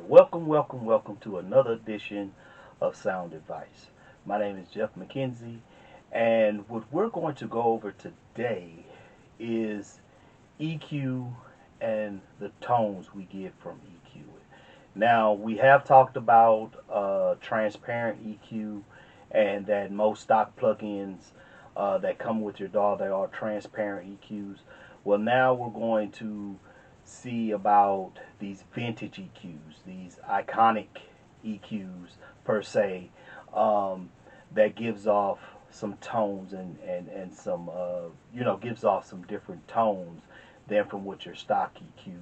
Welcome to another edition of Sound Advice. My name is Jeff McKenzie, and what we're going to go over today is EQ and the tones we get from EQ. Now, we have talked about transparent EQ and that most stock plugins that come with your DAW, they are transparent EQs. Well, now we're going to see about these vintage EQs, these iconic EQs per se, um, that gives off some tones and some, gives off some different tones than from what your stock EQ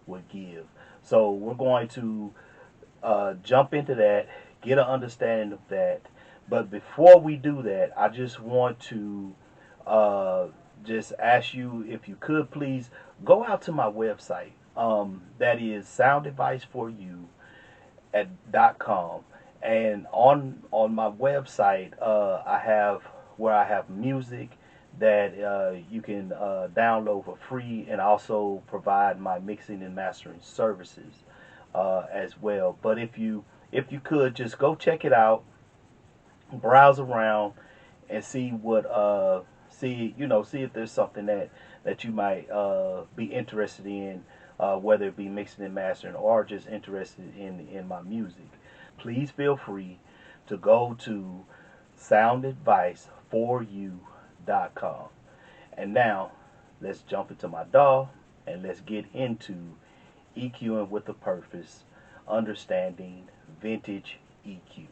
would give. So we're going to jump into that, get an understanding of that. But before we do that, I just want to uh, just ask you if you could please go out to my website. That is soundadviceforyou.com. And on my website, I have where I have music that you can download for free, and also provide my mixing and mastering services as well. But if you could just go check it out, browse around, and see what see if there's something that you might be interested in, whether it be mixing and mastering or just interested in my music. Please feel free to go to soundadviceforyou.com. And now let's jump into my DAW and let's get into EQing with a purpose, understanding vintage EQs.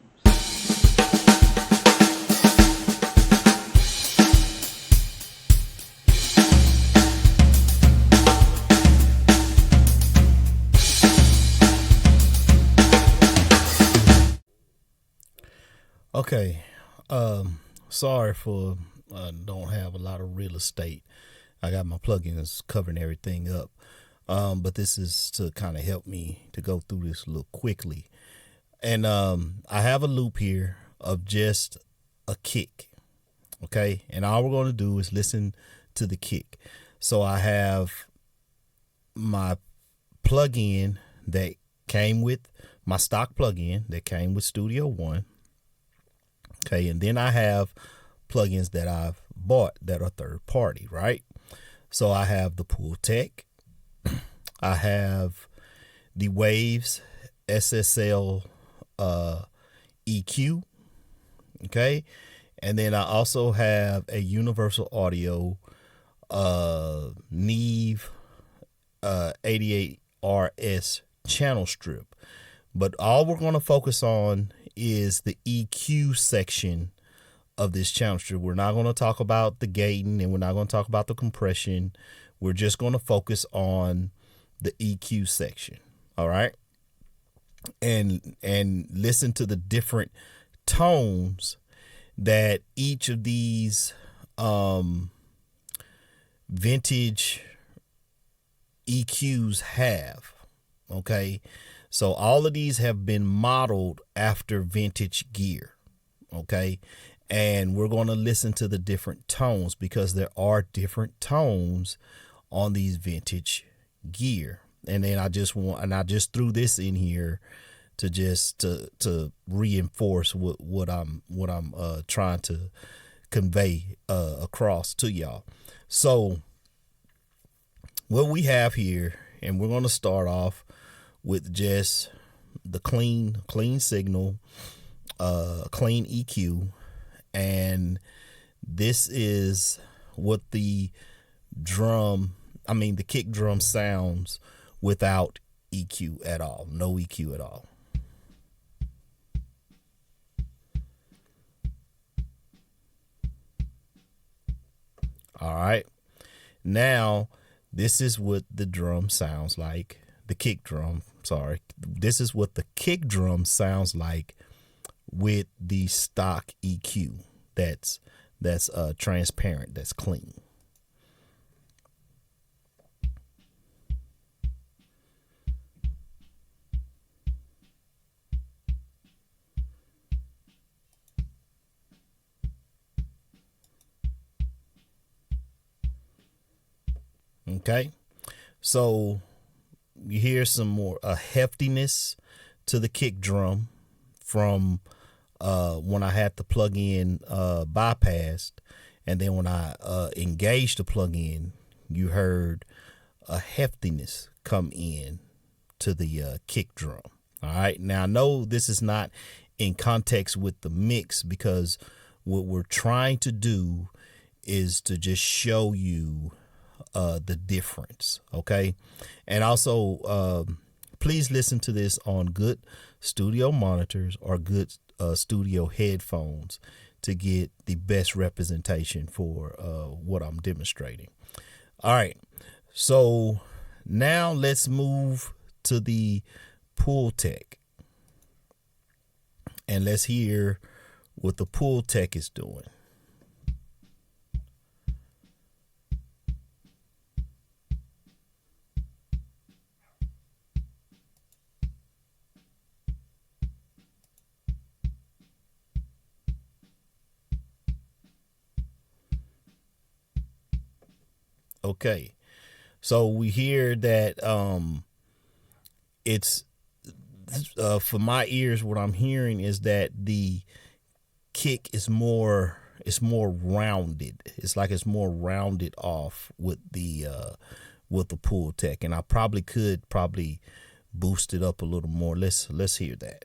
Okay. Sorry for don't have a lot of real estate. I got my plugins covering everything up. But this is to kind of help me to go through this a little quickly. And I have a loop here of just a kick. Okay. And all we're going to do is listen to the kick. So I have my plugin that came with my stock plugin that came with Studio One. Okay, and then I have plugins that I've bought that are third party, right? So I have the Pultec, I have the Waves SSL EQ, okay, and then I also have a Universal Audio Neve 88RS channel strip. But all we're going to focus on is the EQ section of this channel strip. We're not going to talk about the gating, and we're not going to talk about the compression. We're just going to focus on the EQ section. All right. And listen to the different tones that each of these vintage EQs have. Okay. So all of these have been modeled after vintage gear. Okay. And we're going to listen to the different tones, because there are different tones on these vintage gear. And then I just threw this in here to just to reinforce what I'm trying to convey across to y'all. So what we have here, and we're going to start off with just the clean signal, clean EQ. And this is what the kick drum sounds without EQ at all. No EQ at all. All right. Now, this is what the drum sounds like. The kick drum, sorry. This is what the kick drum sounds like with the stock EQ. That's transparent, that's clean. Okay. So you hear some more a heftiness to the kick drum from when I had the plug-in bypassed, and then when I engaged the plug-in, you heard a heftiness come in to the kick drum. All right. Now, I know this is not in context with the mix, because what we're trying to do is to just show you the difference. Okay. And also, please listen to this on good studio monitors or good studio headphones to get the best representation for what I'm demonstrating. All right. So now let's move to the Pultec, and let's hear what the Pultec is doing. Okay, so we hear that it's for my ears, what I'm hearing is that the kick is more, it's more rounded. It's like it's more rounded off with the Pultec, and I probably could boost it up a little more. Let's hear that.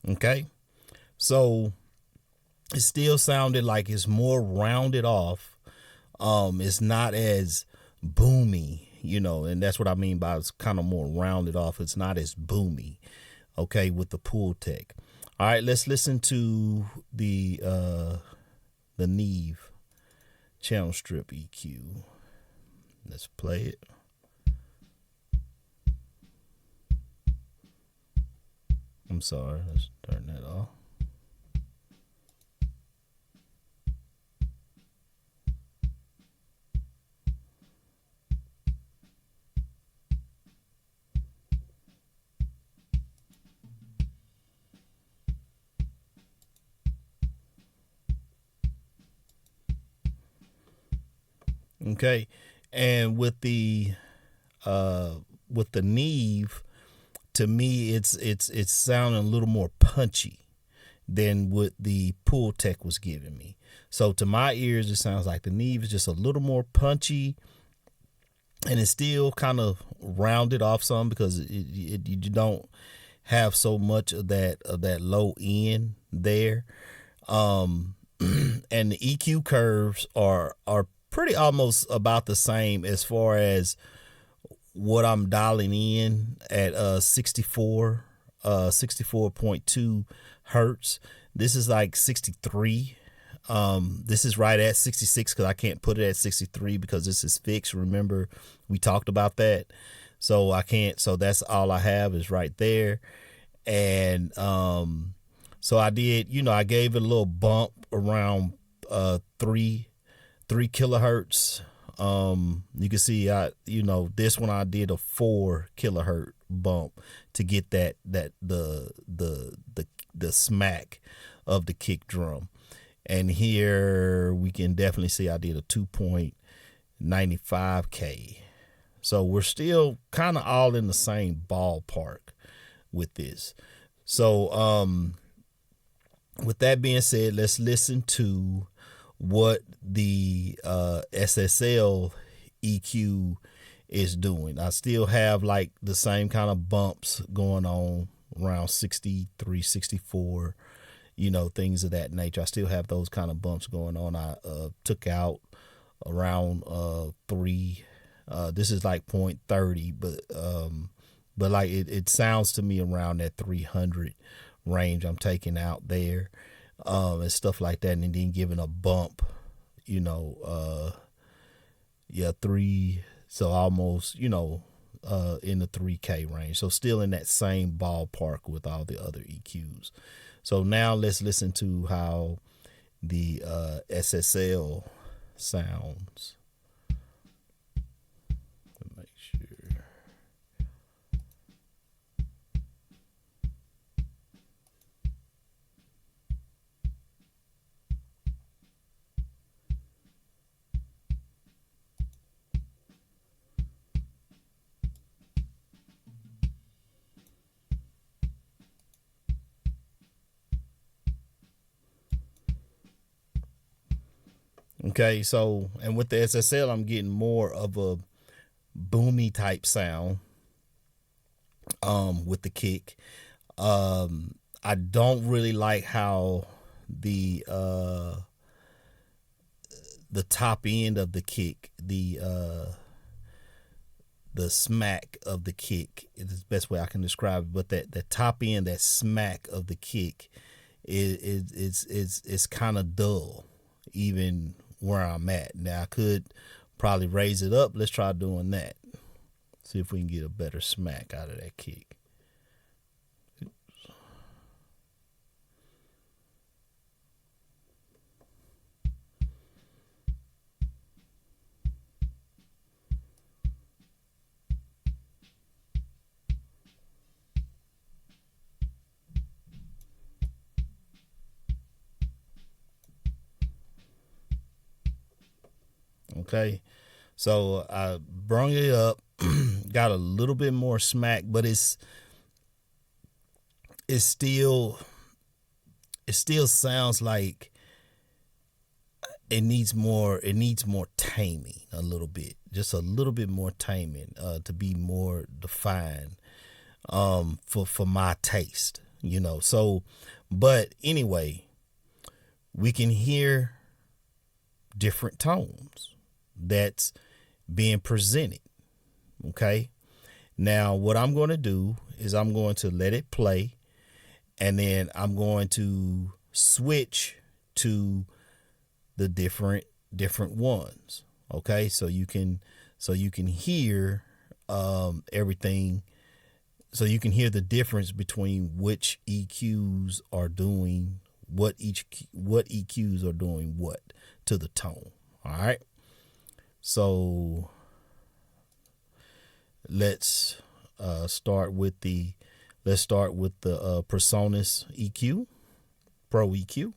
Okay, so it still sounded like it's more rounded off. It's not as boomy, and that's what I mean by it's kind of more rounded off. It's not as boomy, okay, with the Pultec. All right, let's listen to the Neve channel strip EQ. Let's play it. I'm sorry, let's turn that off. Okay, and with the Neve, to me, it's sounding a little more punchy than what the Pultec was giving me. So to my ears, it sounds like the Neve is just a little more punchy, and it's still kind of rounded off some because you don't have so much of that low end there. And the EQ curves are pretty almost about the same as far as what I'm dialing in at 64.2 hertz. This is like 63. This is right at 66 because I can't put it at 63 because this is fixed. Remember, we talked about that. So I can't, so that's all I have is right there. And so I did, I gave it a little bump around 3 kilohertz. You can see this one I did a 4 kilohertz bump to get the smack of the kick drum. And here we can definitely see I did a 2.95K. So we're still kind of all in the same ballpark with this. So with that being said, let's listen to what the SSL EQ is doing. I still have like the same kind of bumps going on around 63, 64, things of that nature. I still have those kind of bumps going on. I took out around 3. This is like 0.30, but like it sounds to me around that 300 range I'm taking out there, and stuff like that, and then giving a bump, 3, so almost, in the 3K range. So still in that same ballpark with all the other EQs. So now let's listen to how the SSL sounds. Okay, so and with the SSL, I'm getting more of a boomy type sound with the kick. I don't really like how the top end of the kick, the smack of the kick is the best way I can describe it. But that top end, that smack of the kick, is kind of dull, even where I'm at. Now I could probably raise it up. Let's try doing that. See if we can get a better smack out of that kick. Okay, so I brung it up, got a little bit more smack, but it's still it still sounds like it needs more taming a little bit, just a little bit more taming to be more defined for my taste, you know. So, but anyway, we can hear different tones that's being presented. Okay. Now, what I'm going to do is I'm going to let it play, and then I'm going to switch to the different ones. Okay, so you can hear everything. So you can hear the difference between which EQs are doing what EQs are doing what to the tone. All right. So let's start with the PreSonus EQ, Pro EQ.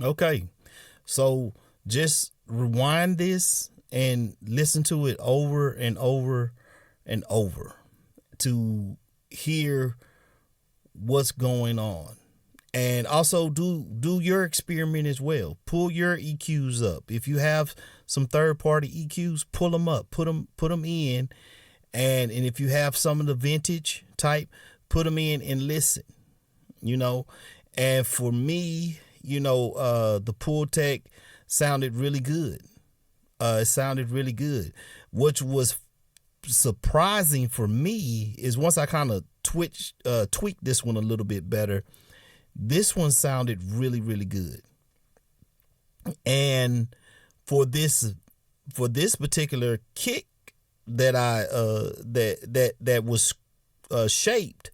Okay, so just rewind this and listen to it over and over and over to hear what's going on. And also do your experiment as well. Pull your EQs up. If you have some third party EQs, pull them up, put them in, and if you have some of the vintage type, put them in and listen. And for me, the Pultec sounded really good. It sounded really good. Which was surprising for me is once I kind of tweaked this one a little bit better. This one sounded really, really good. And for this particular kick that that was shaped,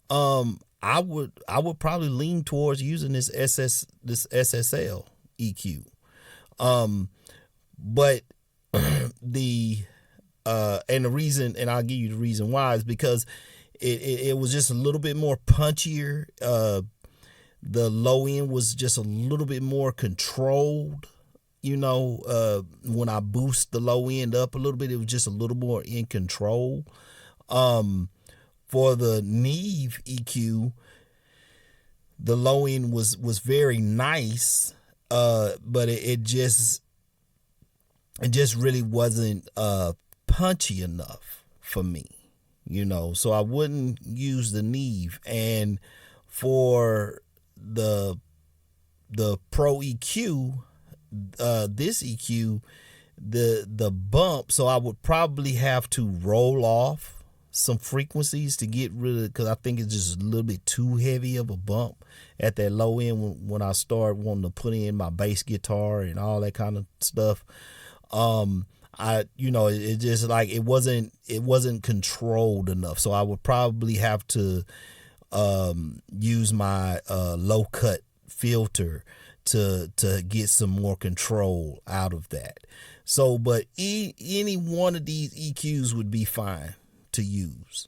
I would probably lean towards using this SSL EQ. But the reason, and I'll give you the reason why, is because it was just a little bit more punchier. The low end was just a little bit more controlled. When I boost the low end up a little bit, it was just a little more in control. For the Neve EQ, the low end was very nice, but it just really wasn't punchy enough for me. So I wouldn't use the Neve. And for the Pro EQ, this EQ, the bump, so I would probably have to roll off some frequencies to get rid of, because I think it's just a little bit too heavy of a bump at that low end when I start wanting to put in my bass guitar and all that kind of stuff. It just like it wasn't controlled enough, so I would probably have to use my low cut filter to get some more control out of that. So, but any one of these EQs would be fine to use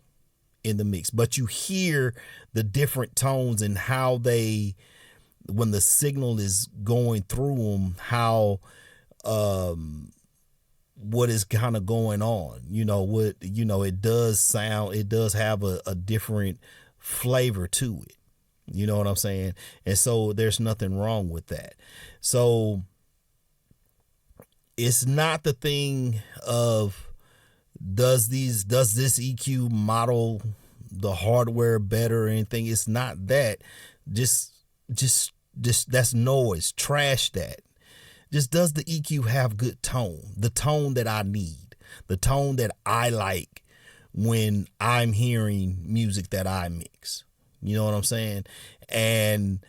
in the mix. But you hear the different tones and how when the signal is going through them, how what is kind of going on. It does have a different flavor to it. You know what I'm saying? And so there's nothing wrong with that. So it's not the thing of does this EQ model the hardware better or anything. It's not that. Just that's noise. Trash that. Just does the EQ have good tone? The tone that I need. The tone that I like when I'm hearing music that I mix. You know what I'm saying? And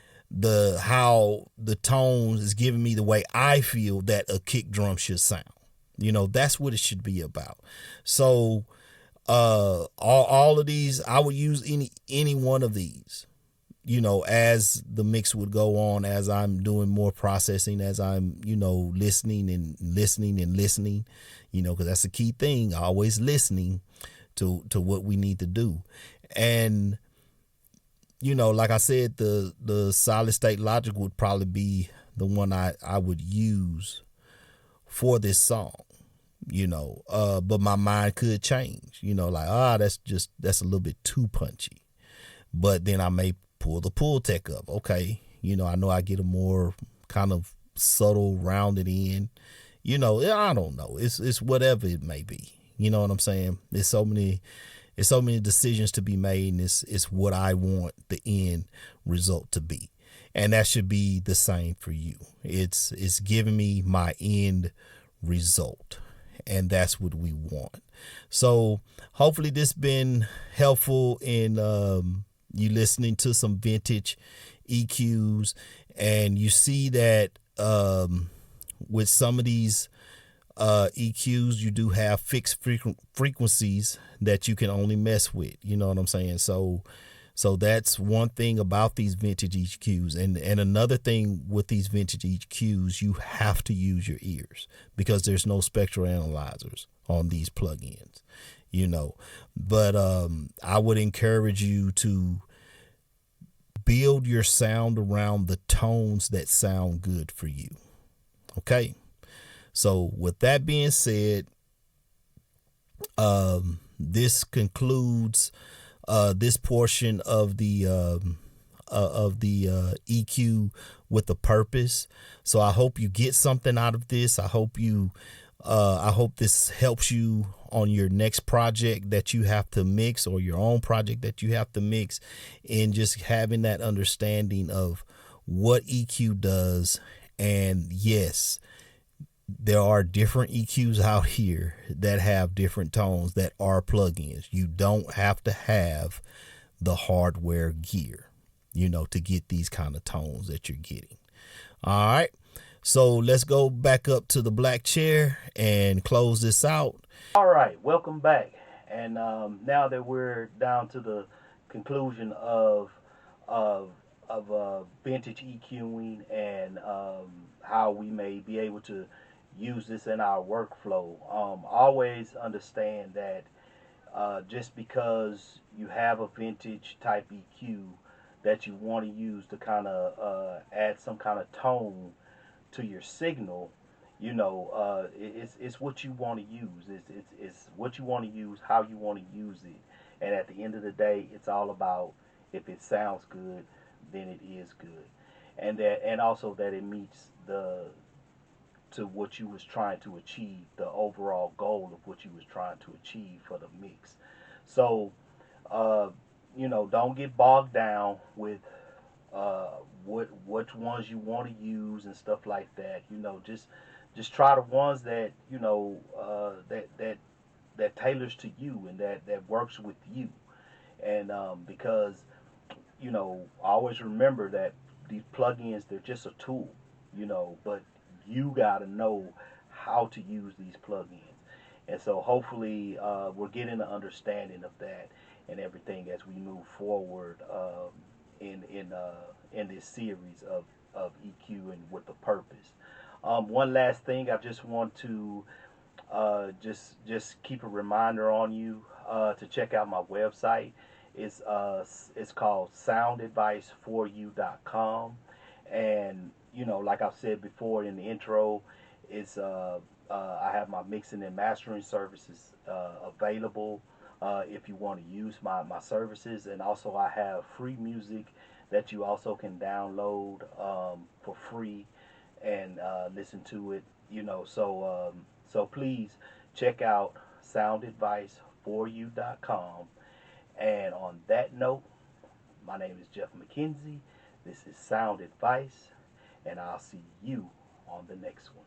how the tone is giving me the way I feel that a kick drum should sound. That's what it should be about. So all of these, I would use any one of these, as the mix would go on, as I'm doing more processing, as I'm, listening, because that's the key thing, always listening to what we need to do. And, like I said, the Solid State Logic would probably be the one I would use for this song, but my mind could change, that's a little bit too punchy. But then I may pull the Pultec up. Okay. I know I get a more kind of subtle rounded in, I don't know. It's whatever it may be. You know what I'm saying? There's so many decisions to be made, and it's what I want the end result to be. And that should be the same for you. It's giving me my end result, and that's what we want. So hopefully this been helpful in you listening to some vintage EQs, and you see that with some of these EQs, you do have fixed frequencies that you can only mess with. You know what I'm saying? So that's one thing about these vintage EQs. And another thing with these vintage EQs, you have to use your ears because there's no spectral analyzers on these plugins, But I would encourage you to build your sound around the tones that sound good for you. Okay? So with that being said, this concludes this portion of the EQ with a purpose. So I hope you get something out of this. I hope this helps you on your next project that you have to mix, or your own project that you have to mix, and just having that understanding of what EQ does. And yes, there are different EQs out here that have different tones that are plugins. You don't have to have the hardware gear, to get these kind of tones that you're getting. All right. So let's go back up to the black chair and close this out. All right. Welcome back. And now that we're down to the conclusion of vintage EQing and how we may be able to use this in our workflow, always understand that just because you have a vintage type EQ that you want to use to kind of add some kind of tone to your signal, it's what you want to use. It's what you want to use, how you want to use it, and at the end of the day, it's all about if it sounds good, then it is good, and also that it meets to what you was trying to achieve, the overall goal of what you was trying to achieve for the mix. So, don't get bogged down with which ones you want to use and stuff like that. Just try the ones that that tailors to you and that works with you. And because always remember that these plugins, they're just a tool, but you got to know how to use these plugins. And so hopefully we're getting an understanding of that and everything as we move forward in this series of EQ and with the purpose. One last thing, I just want to just keep a reminder on you to check out my website. It's called soundadvice4u.com, and like I've said before in the intro, it's I have my mixing and mastering services available if you want to use my services, and also I have free music that you also can download for free and listen to it. So please check out soundadvice4u.com. And on that note, my name is Jeff McKenzie. This is Sound Advice, and I'll see you on the next one.